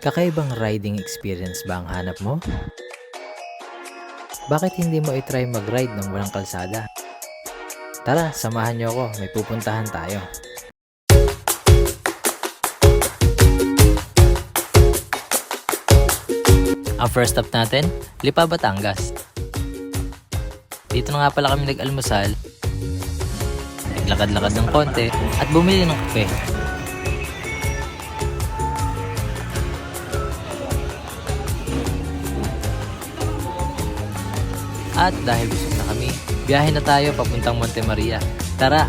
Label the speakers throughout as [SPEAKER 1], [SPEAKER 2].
[SPEAKER 1] Kakaibang riding experience ba ang hanap mo? Bakit hindi mo i-try mag-ride ng walang kalsada? Tara, samahan niyo ako, may pupuntahan tayo. Ang first stop natin, Lipa, Batangas. Dito na nga pala kami nag-almusal, naglakad-lakad ng konti at bumili ng kape. At dahil busog na kami, biyahe na tayo papuntang Monte Maria. Tara!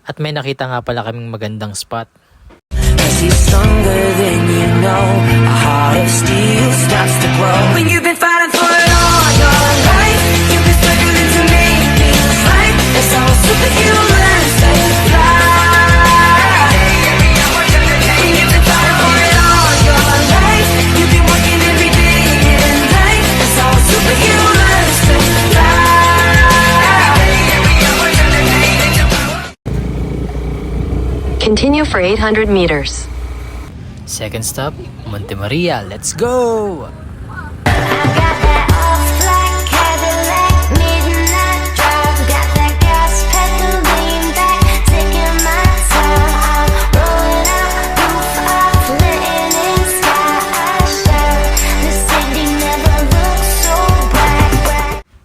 [SPEAKER 1] At may nakita nga pala kaming magandang spot.
[SPEAKER 2] He's stronger than you know. A heart of steel starts to grow. When you've been fighting for it all your life, you've been struggling to make things right. That's how superhumans say fly. When you've been fighting for it all your life, you've been working every day and night. That's how superhumans say fly.
[SPEAKER 3] Continue for 800 meters.
[SPEAKER 1] Second stop, Monte Maria. Let's go!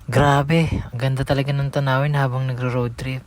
[SPEAKER 1] Grabe, ang ganda talaga ng tanawin habang nagro-road trip.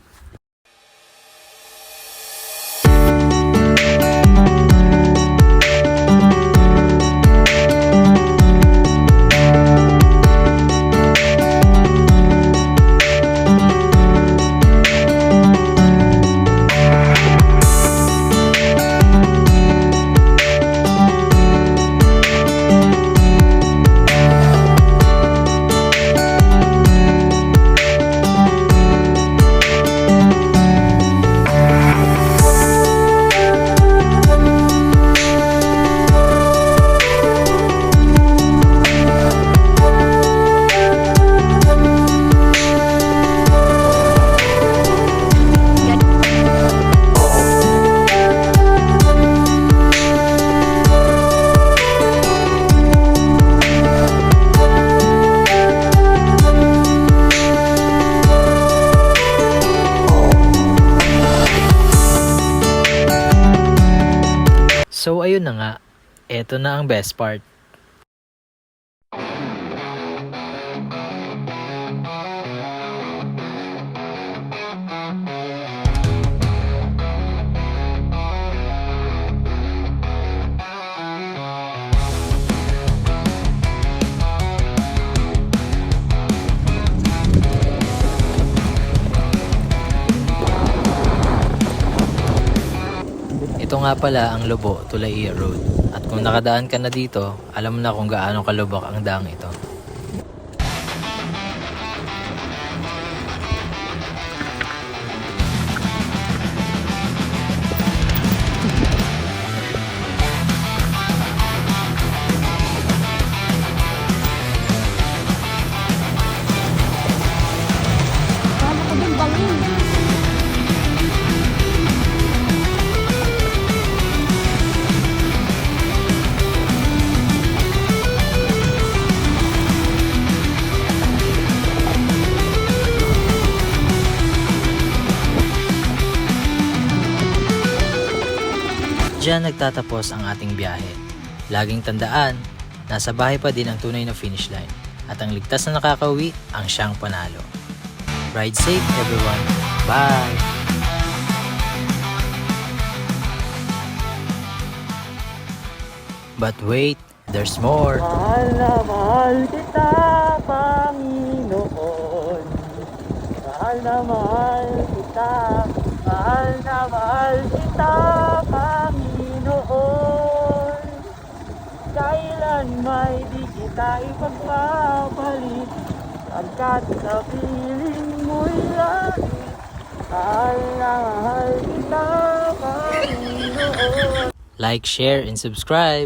[SPEAKER 1] So ayun na nga, eto na ang best part. Ito nga pala ang Lobo, Tulay Road. At kung nakadaan ka na dito, alam mo na kung gaano kalubak ang daang ito. Diyan nagtatapos ang ating biyahe. Laging tandaan, nasa bahay pa din ang tunay na finish line. At ang ligtas na nakakauwi ang siyang panalo. Ride safe everyone. Bye! But wait, there's more.
[SPEAKER 3] Mahal na mahal kita, Panginoon. Mahal na mahal kita, mahal na mahal kita, Panginoon. Kailan may di kita ipagpapalit, pagkat sa piling mo'y langit. Mahal na mahal kita, Panginoon.
[SPEAKER 1] Like, share, and subscribe.